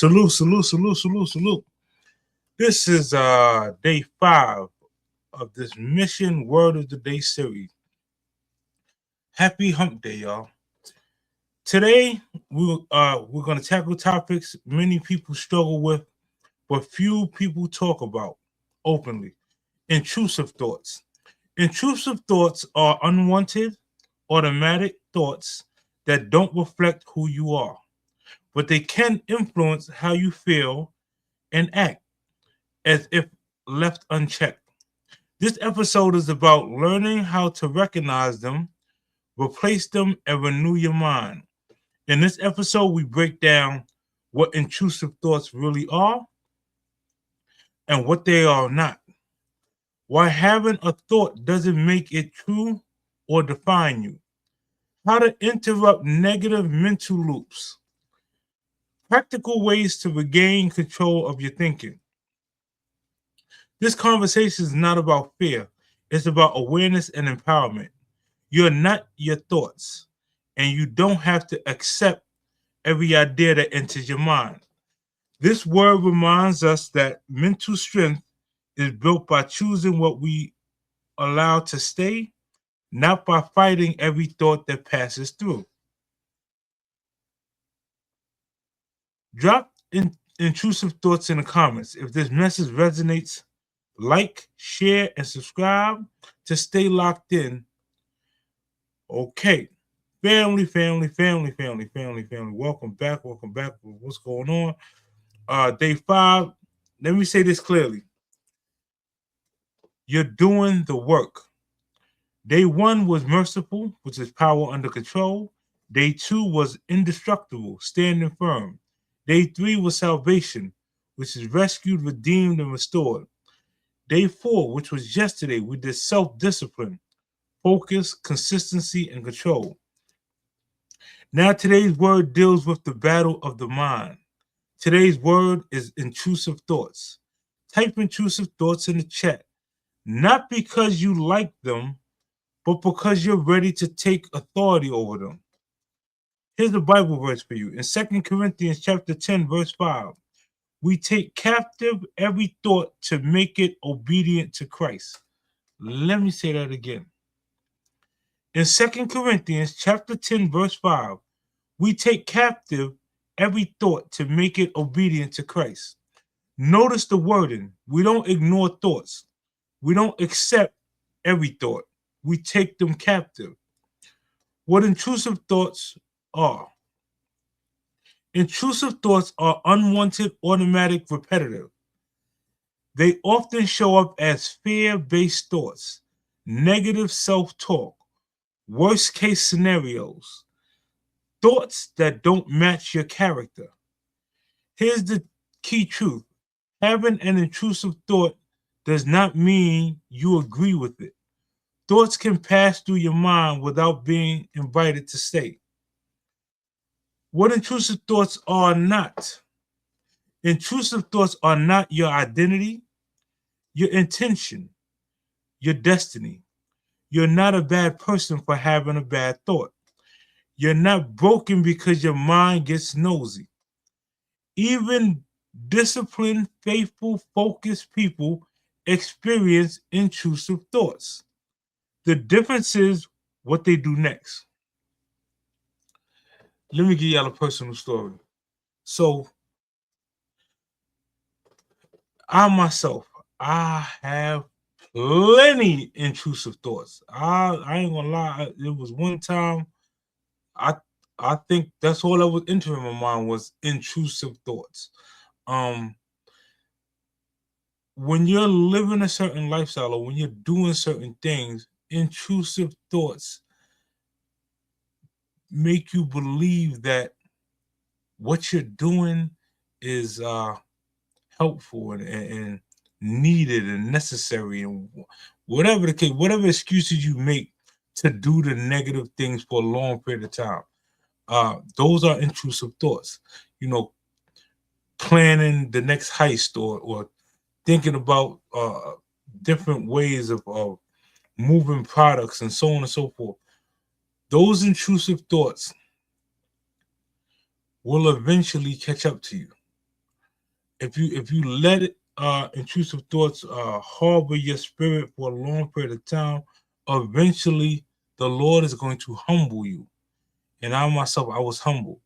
Salute, salute, salute, salute, salute. This is day 5 of this Mission Word of the Day series. Happy Hump Day, y'all. Today, we're going to tackle topics many people struggle with, but few people talk about openly. Intrusive thoughts. Intrusive thoughts are unwanted, automatic thoughts that don't reflect who you are, but they can influence how you feel and act as if left unchecked. This episode is about learning how to recognize them, replace them, and renew your mind. In this episode, we break down what intrusive thoughts really are and what they are not. Why having a thought doesn't make it true or define you. How to interrupt negative mental loops. Practical ways to regain control of your thinking. This conversation is not about fear. It's about awareness and empowerment. You're not your thoughts, and you don't have to accept every idea that enters your mind. This word reminds us that mental strength is built by choosing what we allow to stay, not by fighting every thought that passes through. Drop intrusive thoughts in the comments. If this message resonates, like, share, and subscribe to stay locked in. Okay. Family. Welcome back. What's going on? Day 5. Let me say this clearly. You're doing the work. Day 1 was merciful, which is power under control. Day 2 was indestructible, standing firm. Day 3 was salvation, which is rescued, redeemed, and restored. Day 4, which was yesterday, we did self-discipline, focus, consistency, and control. Now today's word deals with the battle of the mind. Today's word is intrusive thoughts. Type intrusive thoughts in the chat, not because you like them, but because you're ready to take authority over them. Here's the Bible verse for you. In 2 Corinthians chapter 10, verse 5, we take captive every thought to make it obedient to Christ. Let me say that again. In 2 Corinthians chapter 10, verse 5, we take captive every thought to make it obedient to Christ. Notice the wording. We don't ignore thoughts. We don't accept every thought. We take them captive. What intrusive thoughts are? Intrusive thoughts are unwanted, automatic, repetitive. They often show up as fear-based thoughts, negative self-talk, worst-case scenarios, thoughts that don't match your character. Here's the key truth. Having an intrusive thought does not mean you agree with it. Thoughts can pass through your mind without being invited to stay. What intrusive thoughts are not? Intrusive thoughts are not your identity, your intention, your destiny. You're not a bad person for having a bad thought. You're not broken because your mind gets nosy. Even disciplined, faithful, focused people experience intrusive thoughts. The difference is what they do next. Let me give y'all a personal story. So, I myself, I have plenty intrusive thoughts. I ain't gonna lie. It was one time, I think that's all that was entering my mind was intrusive thoughts. When you're living a certain lifestyle or when you're doing certain things, intrusive thoughts make you believe that what you're doing is helpful and needed and necessary, and whatever the case, whatever excuses you make to do the negative things for a long period of time, those are intrusive thoughts. You know, planning the next heist or thinking about different ways of moving products and so on and so forth. Those intrusive thoughts will eventually catch up to you. if you let it, intrusive thoughts harbor your spirit for a long period of time, eventually the Lord is going to humble you. And I myself, I was humbled.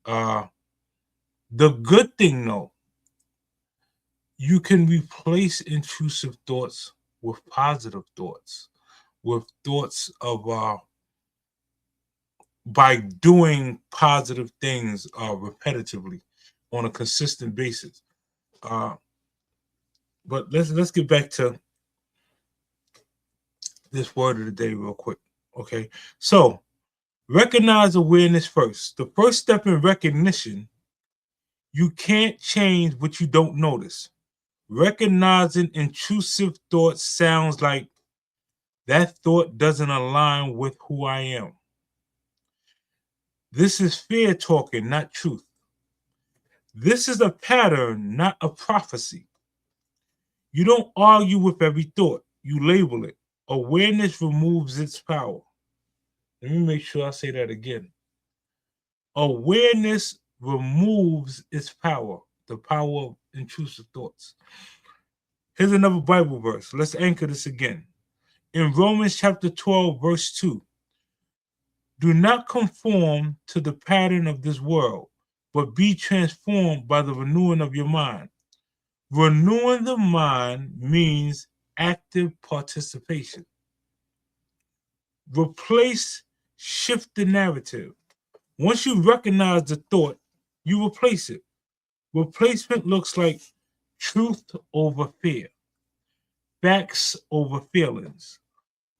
The good thing, though, you can replace intrusive thoughts with positive thoughts, with thoughts of by doing positive things repetitively on a consistent basis. But let's get back to this word of the day real quick. Okay, so recognize awareness first. The first step in recognition, you can't change what you don't notice. Recognizing intrusive thoughts sounds like that thought doesn't align with who I am. This is fear talking, not truth. This is a pattern, not a prophecy. You don't argue with every thought, you label it. Awareness removes its power. Let me make sure I say that again. Awareness removes its power, the power of intrusive thoughts. Here's another Bible verse. Let's anchor this again. In Romans chapter 12, verse 2, do not conform to the pattern of this world, but be transformed by the renewing of your mind. Renewing the mind means active participation. Shift the narrative. Once you recognize the thought, you replace it. Replacement looks like truth over fear, facts over feelings,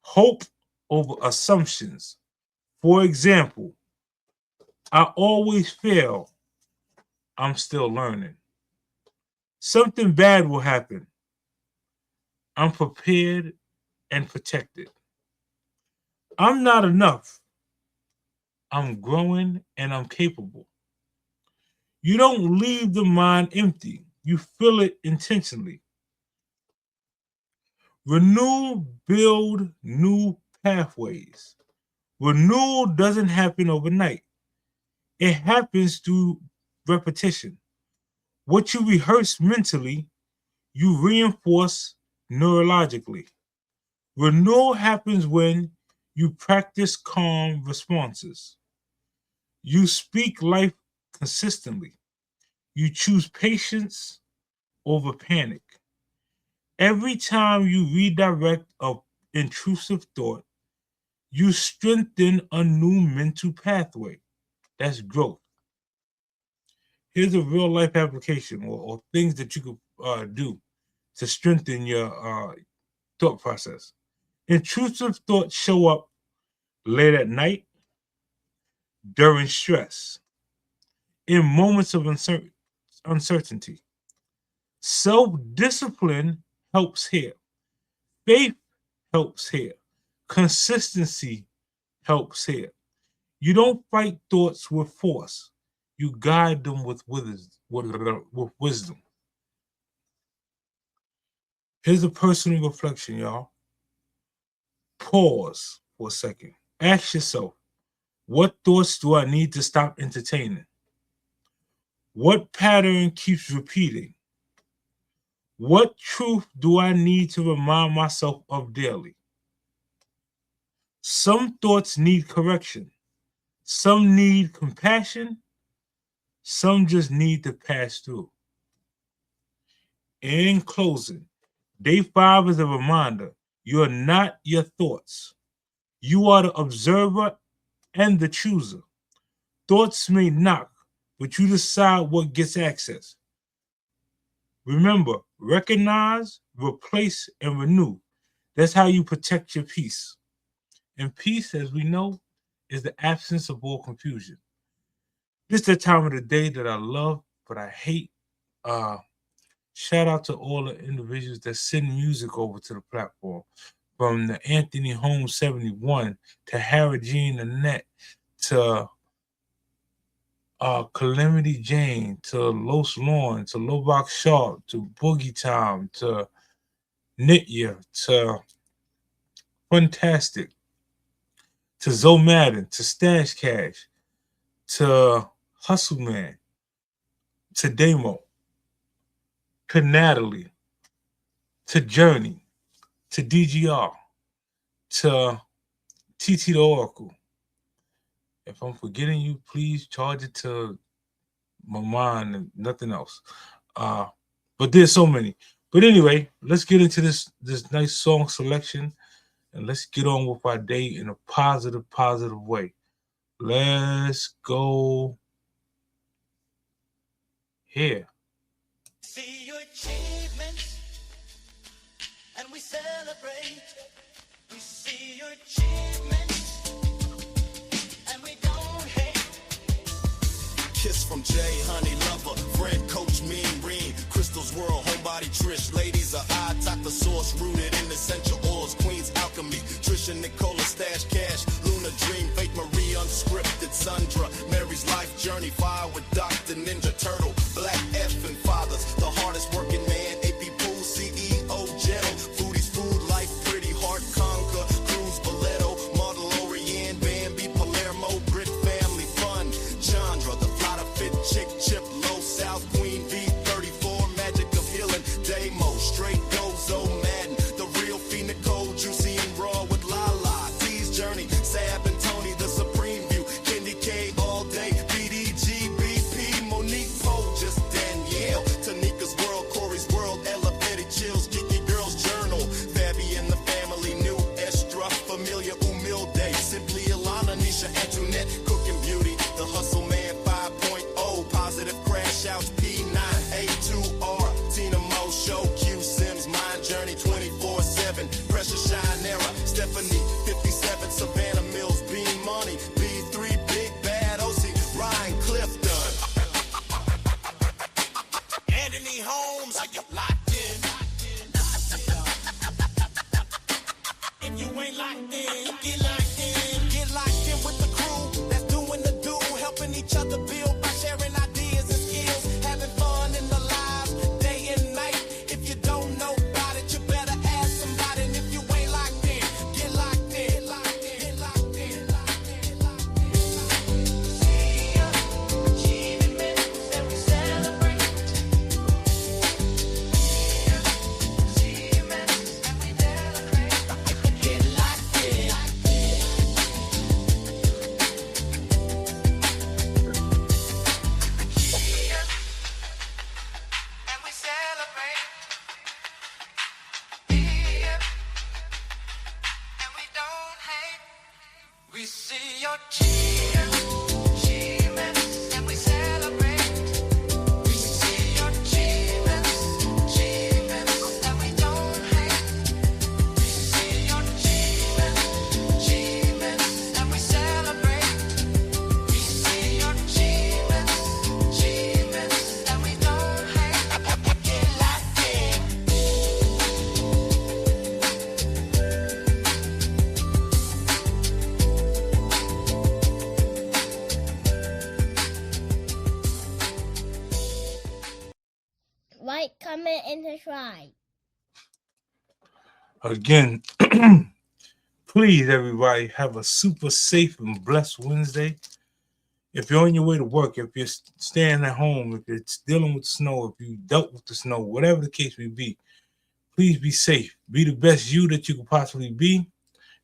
hope over assumptions. For example, I always fail. I'm still learning. Something bad will happen. I'm prepared and protected. I'm not enough. I'm growing and I'm capable. You don't leave the mind empty. You fill it intentionally. Renew, build new pathways. Renewal doesn't happen overnight. It happens through repetition. What you rehearse mentally, you reinforce neurologically. Renewal happens when you practice calm responses. You speak life consistently. You choose patience over panic. Every time you redirect an intrusive thought, you strengthen a new mental pathway. That's growth. Here's a real life application or things that you could do to strengthen your thought process. Intrusive thoughts show up late at night, during stress, in moments of uncertainty. Self-discipline helps here. Faith helps here. Consistency helps here. You don't fight thoughts with force. You guide them with wisdom. Here's a personal reflection, y'all. Pause for a second. Ask yourself, what thoughts do I need to stop entertaining? What pattern keeps repeating? What truth do I need to remind myself of daily? Some thoughts need correction. Some need compassion. Some just need to pass through. In closing, day 5 is a reminder you are not your thoughts. You are the observer and the chooser. Thoughts may knock, but you decide what gets access. Remember, recognize, replace, and renew. That's how you protect your peace. And peace, as we know, is the absence of all confusion. This is the time of the day that I love, but I hate. Shout out to all the individuals that send music over to the platform. From the Anthony Holmes 71 to Harry Jean Annette to Calamity Jane to Los Lawn to Lobach Sharp to Boogie Time to Nitya to Fantastic to Zoe Madden to Stash Cash to Hustle Man to Demo. to Natalie, to Journey, to DGR, to TT the Oracle. If I'm forgetting you, please charge it to my mind and nothing else. But there's so many. But anyway, let's get into this nice song selection and let's get on with our day in a positive way. Let's go here. See your achievements and we celebrate. We see your achievements and we don't hate. Kiss from Jay, honey lover, friend, coach, mean, Reen, Crystal's world, homebody, Trish, ladies are I, top the source, rooted in essential oils, Queen's alchemy, Trisha, Nicola, stash cash, Luna, dream, Faith, Marie, unscripted, Sandra, Mary's life journey, fire with Dr. Ninja Turtle, Black F and fathers, the hardest working man, AP Pool, CEO, Jettle, Foodies, food, life, pretty, heart, conquer, Cruz, Boleto, Model, Orient, Bambi, Palermo, Brit, family, fun, Chandra, the fly to fit, chick, chip, low, South, Queen, V34, magic of healing, Damo, straight gozo, Madden, the real Phoenix Code, juicy and raw with Lala, T's journey, Sab and Tony, the supreme view, Candy K all day, BDG, BP, Monique Poe, just Danielle, Tanika's world, Corey's world, Ella Betty chills, Kiki girl's journal, Fabi and the family, new Estra, familiar, Umilde, simply Ilana, Nisha, Antoinette, cooking beauty, the hustle man 5.0, positive crash outs, P9, A2R, Tina Mo show, Q Sims, mind journey 24/7, pressure shine era, Stephanie 57, Savannah Mills, Bean Money, B3, Big Bad OC, Ryan Clifton, Anthony Holmes, are you locked in? If you ain't locked in, get locked in. Get locked in with the crew that's doing the do, helping each other build by sharing ideas and skills, having fun in the lives, day and night. If you don't know about it, you better ask somebody. And if you ain't locked in, get locked in. Get locked in. Get locked in. Get locked in. Get locked in. See your achievements and we celebrate. See your achievements and we celebrate. Get locked in. See your and we celebrate. Yeah, and we don't hate. We see your achievements and we celebrate. We see your achievements and we don't hate. We see your achievements and we celebrate. We see your achievements and we don't hate. Get locked in. Like, comment, and subscribe. Again, please, everybody, have a super safe and blessed Wednesday. If you're on your way to work, if you're staying at home, if you're dealing with snow, if you dealt with the snow, whatever the case may be, please be safe. Be the best you that you could possibly be.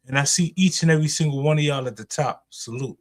And I see each and every single one of y'all at the top. Salute.